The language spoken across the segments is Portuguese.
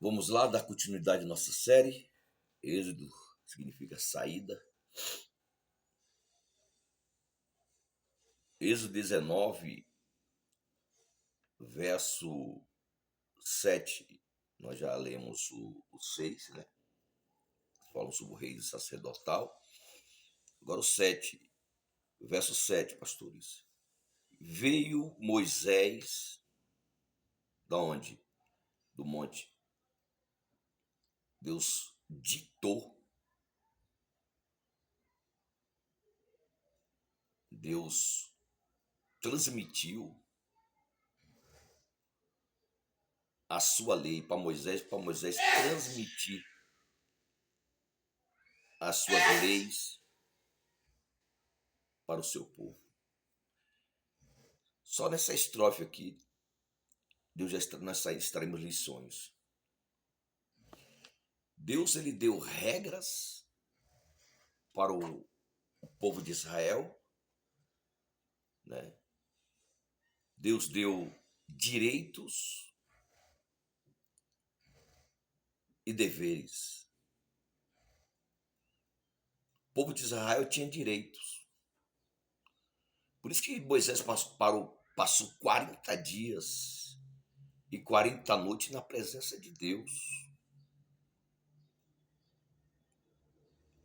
Vamos lá dar continuidade à nossa série. Êxodo significa saída. Êxodo 19, verso 7. Nós já lemos o 6, né? Falam sobre o rei sacerdotal. Agora o 7, verso 7, pastores. Veio Moisés, da onde? Do monte. Deus ditou, Deus transmitiu a sua lei para Moisés transmitir as suas leis para o seu povo. Só nessa estrofe aqui, nós extraímos lições. Deus, ele deu regras para o povo de Israel, né? Deus deu direitos e deveres. O povo de Israel tinha direitos. Por isso que Moisés passou 40 dias e 40 noites na presença de Deus.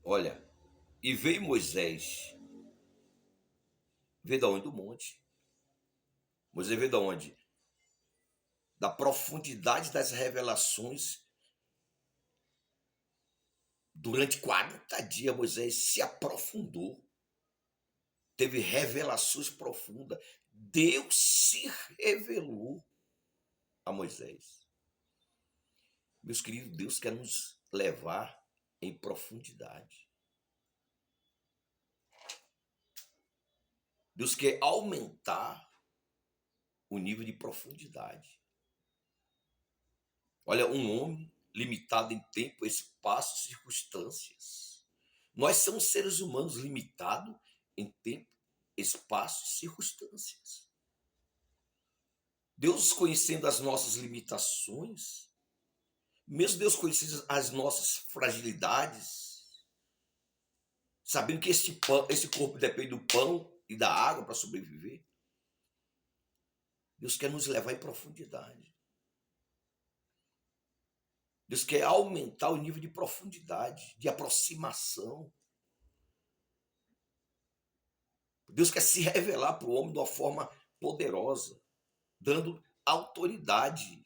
Olha, e veio Moisés. Veio da onde? Do monte. Moisés veio da onde? Da profundidade das revelações. Durante 40 dias, Moisés se aprofundou. Teve revelações profundas. Deus se revelou a Moisés. Meus queridos, Deus quer nos levar em profundidade. Deus quer aumentar o nível de profundidade. Olha, um homem limitado em tempo, espaço, circunstâncias. Nós somos seres humanos limitados em tempo, espaço e circunstâncias. Deus, conhecendo as nossas limitações, mesmo Deus conhecendo as nossas fragilidades, sabendo que esse corpo depende do pão e da água para sobreviver, Deus quer nos levar em profundidade. Deus quer aumentar o nível de profundidade, de aproximação. Deus quer se revelar para o homem de uma forma poderosa, dando autoridade.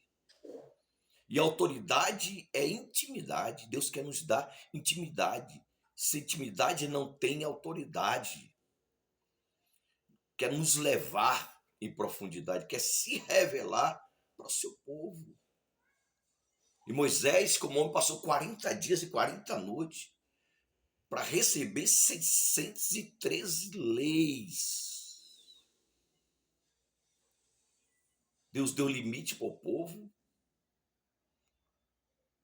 E autoridade é intimidade. Deus quer nos dar intimidade. Se intimidade não tem autoridade, quer nos levar em profundidade, quer se revelar para o seu povo. E Moisés, como homem, passou 40 dias e 40 noites para receber 613 leis. Deus deu limite para o povo,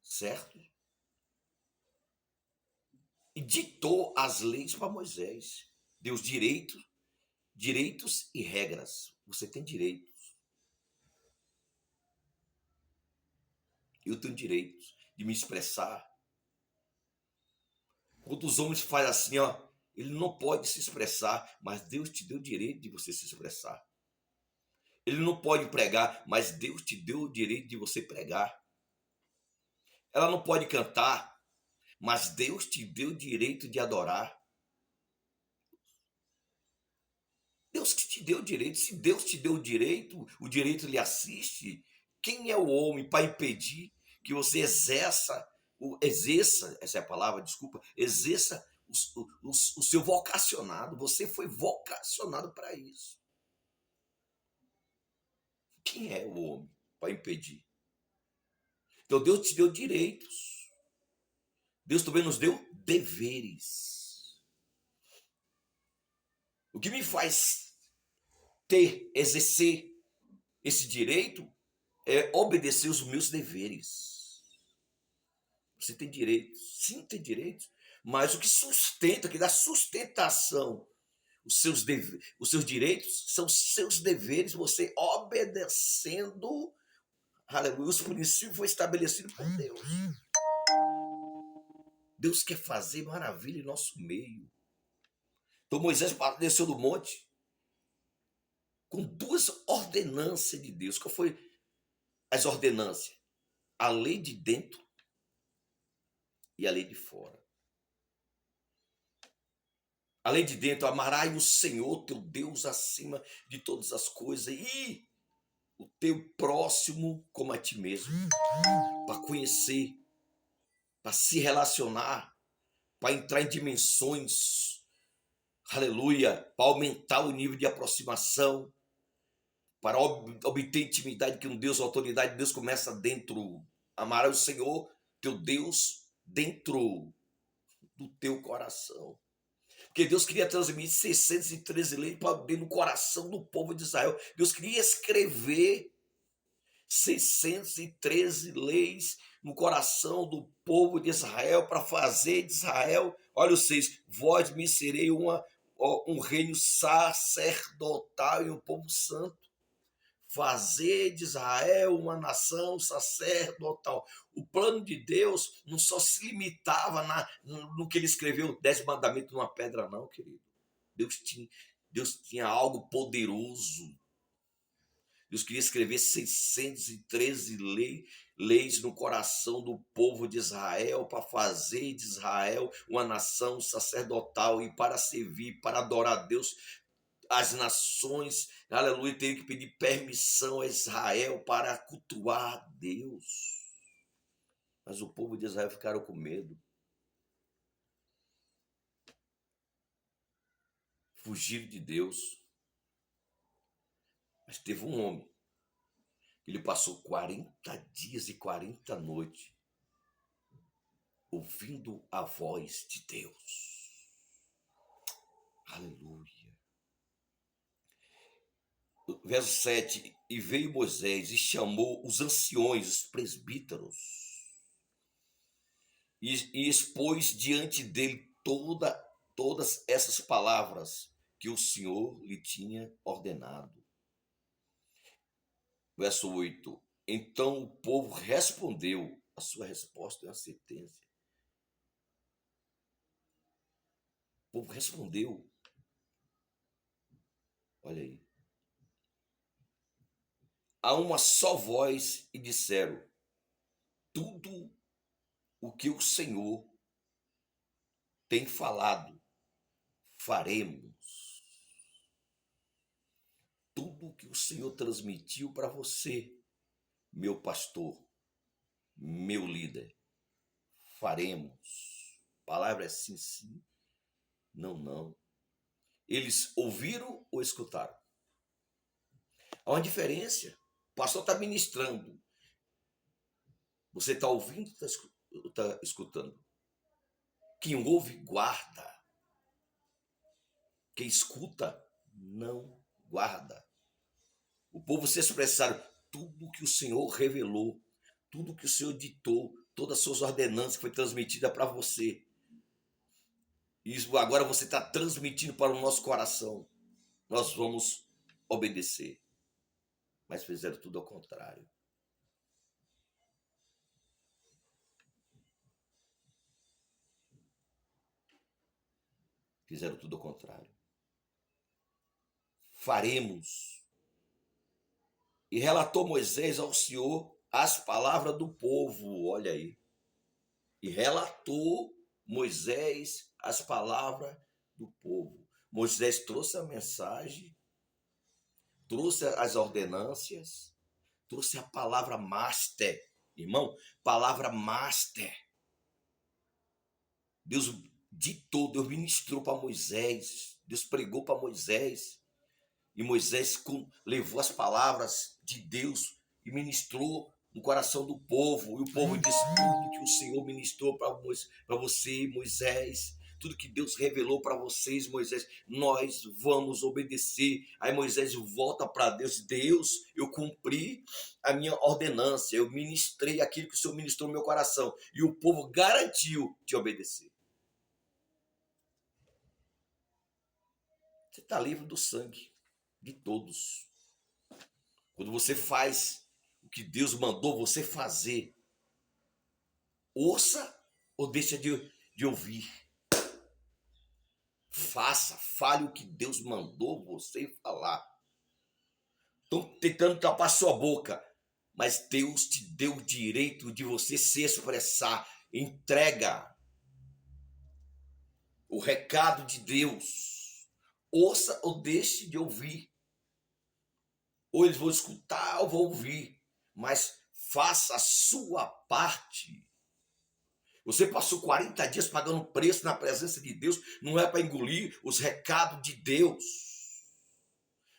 certo? E ditou as leis para Moisés. Deu direitos e regras. Você tem direitos. Eu tenho direitos de me expressar. Quando os homens fazem assim, ó, ele não pode se expressar, mas Deus te deu o direito de você se expressar. Ele não pode pregar, mas Deus te deu o direito de você pregar. Ela não pode cantar, mas Deus te deu o direito de adorar. Deus que te deu o direito. Se Deus te deu o direito lhe assiste. Quem é o homem para impedir que você exerça, essa é a palavra, desculpa, exerça o seu vocacionado. Você foi vocacionado para isso. Quem é o homem para impedir? Então Deus te deu direitos. Deus também nos deu deveres. O que me faz exercer esse direito é obedecer os meus deveres. Você tem direitos, sim, tem direitos, mas o que sustenta, que dá sustentação, os seus direitos são os seus deveres, você obedecendo Aleluia. Os princípios foram estabelecidos por Deus. Deus quer fazer maravilha em nosso meio. Então Moisés desceu do monte com duas ordenanças de Deus. Qual foi as ordenanças? A lei de dentro e a lei de fora. A lei de dentro, amarás o Senhor teu Deus acima de todas as coisas e o teu próximo como a ti mesmo. Para conhecer, para se relacionar, para entrar em dimensões, aleluia, para aumentar o nível de aproximação, para obter intimidade com Deus, a autoridade de Deus começa dentro. Amarás o Senhor teu Deus dentro do teu coração. Porque Deus queria transmitir 613 leis para dentro do coração do povo de Israel. Deus queria escrever 613 leis no coração do povo de Israel para fazer de Israel, olha os 6, vós me serei um reino sacerdotal e um povo santo. Fazer de Israel uma nação sacerdotal. O plano de Deus não só se limitava no que ele escreveu, 10 mandamentos numa pedra, não, querido. Deus tinha algo poderoso. Deus queria escrever 613 leis no coração do povo de Israel, para fazer de Israel uma nação sacerdotal e para servir, para adorar a Deus. As nações, aleluia, teriam que pedir permissão a Israel para cultuar a Deus. Mas o povo de Israel ficaram com medo. Fugiram de Deus. Mas teve um homem. Ele passou 40 dias e 40 noites ouvindo a voz de Deus. Aleluia. Verso 7, e veio Moisés e chamou os anciões, os presbíteros, e expôs diante dele todas essas palavras que o Senhor lhe tinha ordenado. Verso 8, então o povo respondeu, a sua resposta é uma sentença. O povo respondeu, olha aí, a uma só voz e disseram, tudo o que o Senhor tem falado, faremos. Tudo o que o Senhor transmitiu para você, meu pastor, meu líder, faremos. A palavra é sim, sim, não, não. Eles ouviram ou escutaram? Há uma diferença. O pastor está ministrando. Você está ouvindo ou está escutando? Quem ouve, guarda. Quem escuta, não guarda. O povo se expressaram, tudo que o Senhor revelou, tudo que o Senhor ditou, todas as suas ordenanças que foi transmitida para você. Isso agora você está transmitindo para o nosso coração. Nós vamos obedecer. Mas fizeram tudo ao contrário. Fizeram tudo ao contrário. Faremos. E relatou Moisés ao Senhor as palavras do povo. Olha aí. E relatou Moisés as palavras do povo. Moisés trouxe a mensagem, trouxe as ordenâncias, trouxe a palavra master. Irmão, palavra master. Deus ditou, Deus ministrou para Moisés, Deus pregou para Moisés, e Moisés levou as palavras de Deus e ministrou no coração do povo, e o povo disse, tudo que o Senhor ministrou para você, Moisés, tudo que Deus revelou para vocês, Moisés, nós vamos obedecer. Aí Moisés volta para Deus, Deus, eu cumpri a minha ordenança, eu ministrei aquilo que o Senhor ministrou no meu coração, e o povo garantiu te obedecer. Você está livre do sangue de todos. Quando você faz o que Deus mandou você fazer. Ouça ou deixa de ouvir. Faça, fale o que Deus mandou você falar. Estão tentando tapar sua boca, mas Deus te deu o direito de você se expressar. Entrega o recado de Deus. Ouça ou deixe de ouvir. Ou eles vão escutar ou vão ouvir, mas faça a sua parte. Você passou 40 dias pagando preço na presença de Deus, não é para engolir os recados de Deus.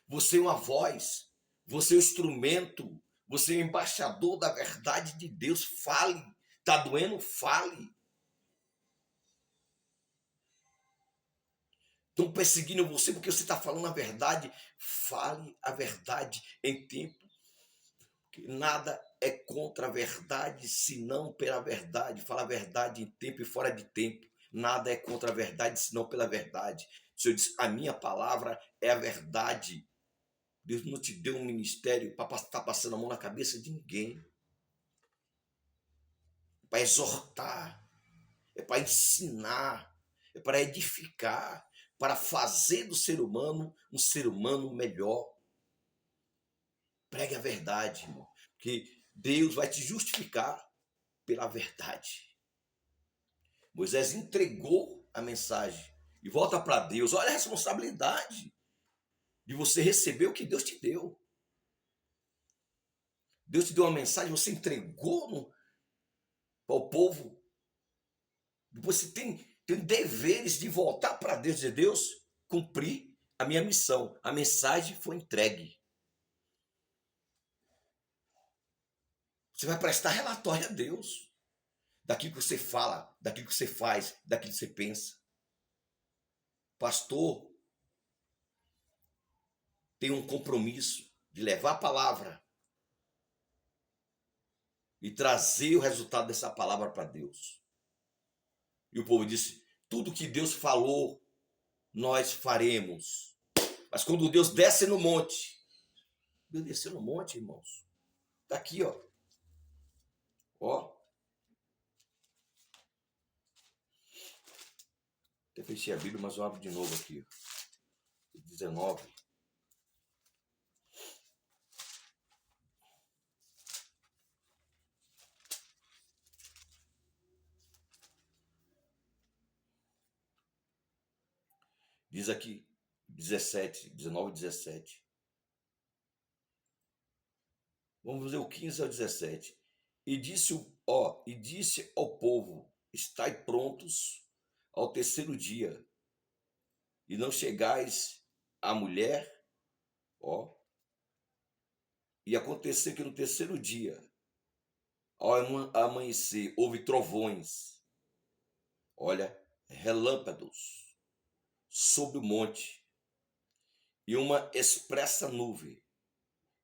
Você é uma voz, você é um instrumento, você é um embaixador da verdade de Deus. Fale. Está doendo? Fale. Estão perseguindo você porque você está falando a verdade. Fale a verdade em tempo. Que nada é contra a verdade, senão pela verdade. Fala a verdade em tempo e fora de tempo. Nada é contra a verdade, senão pela verdade. O Senhor diz, a minha palavra é a verdade. Deus não te deu um ministério para estar passando a mão na cabeça de ninguém. É para exortar, é para ensinar, é para edificar, para fazer do ser humano um ser humano melhor. Pregue a verdade, irmão, porque Deus vai te justificar pela verdade. Moisés entregou a mensagem e volta para Deus. Olha a responsabilidade de você receber o que Deus te deu. Deus te deu uma mensagem, você entregou para o povo. Você tem deveres de voltar para Deus e dizer, Deus, cumpri a minha missão. A mensagem foi entregue. Você vai prestar relatório a Deus daquilo que você fala, daquilo que você faz, daquilo que você pensa. Pastor tem um compromisso de levar a palavra e trazer o resultado dessa palavra para Deus. E o povo disse, tudo que Deus falou, nós faremos. Mas quando Deus desce no monte, Deus desceu no monte, irmãos. Está aqui, ó. Ó. Até fechei a Bíblia, mas eu abro de novo aqui. 19. Diz aqui, 17, 19 e 17. Vamos fazer o 15 ao 17. E disse ao povo, estai prontos ao terceiro dia, e não chegais à mulher, ó. E aconteceu que no terceiro dia, ao amanhecer, houve trovões, olha, relâmpagos sobre o monte, e uma espessa nuvem,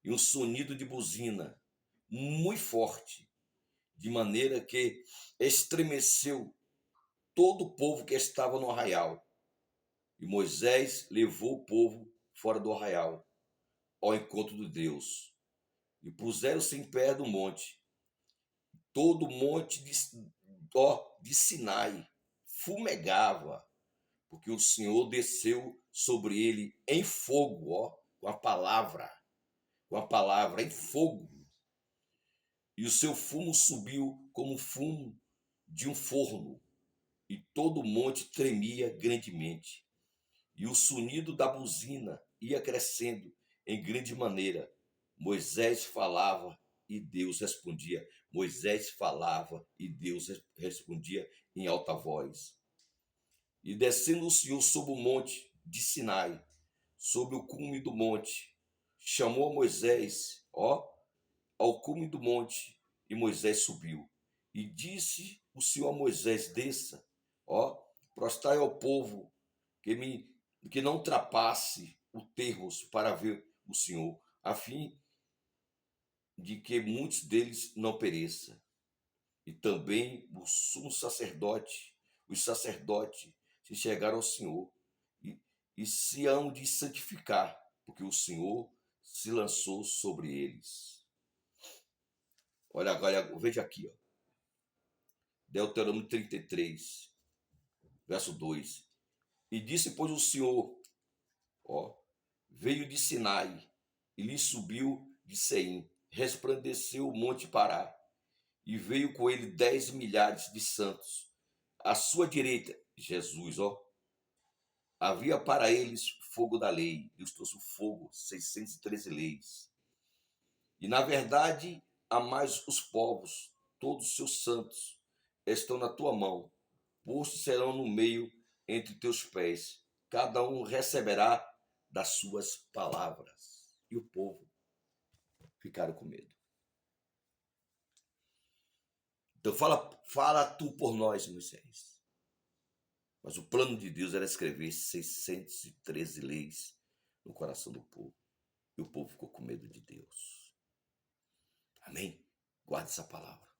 e um sonido de buzina muito forte, de maneira que estremeceu todo o povo que estava no arraial. E Moisés levou o povo fora do arraial, ao encontro de Deus, e puseram-se em pé do monte. Todo o monte de Sinai fumegava, porque o Senhor desceu sobre ele em fogo, ó, com a palavra em fogo. E o seu fumo subiu como o fumo de um forno, e todo o monte tremia grandemente. E o sonido da buzina ia crescendo em grande maneira. Moisés falava e Deus respondia. Moisés falava e Deus respondia em alta voz. E descendo o Senhor sobre o monte de Sinai, sobre o cume do monte, chamou a Moisés, ó, ao cume do monte, e Moisés subiu. E disse o Senhor a Moisés, desça, ó, prostrai ao povo, que não ultrapasse o terros para ver o Senhor, a fim de que muitos deles não pereçam. E também o sumo sacerdote, os sacerdotes se chegaram ao Senhor e se hão de santificar, porque o Senhor se lançou sobre eles. Olha agora, veja aqui, ó. Deuteronômio 33, verso 2. E disse, pois, o Senhor, ó, veio de Sinai e lhe subiu de Seim, resplandeceu o monte Pará, e veio com ele 10 milhares de santos. À sua direita, Jesus, ó, havia para eles fogo da lei. Deus trouxe o fogo, 613 leis. E na verdade, há mais os povos, todos os seus santos estão na tua mão, postos serão no meio entre teus pés. Cada um receberá das suas palavras. E o povo ficaram com medo. Então fala tu por nós, Moisés. Mas o plano de Deus era escrever 613 leis no coração do povo. E o povo ficou com medo de Deus. Amém? Guarde essa palavra.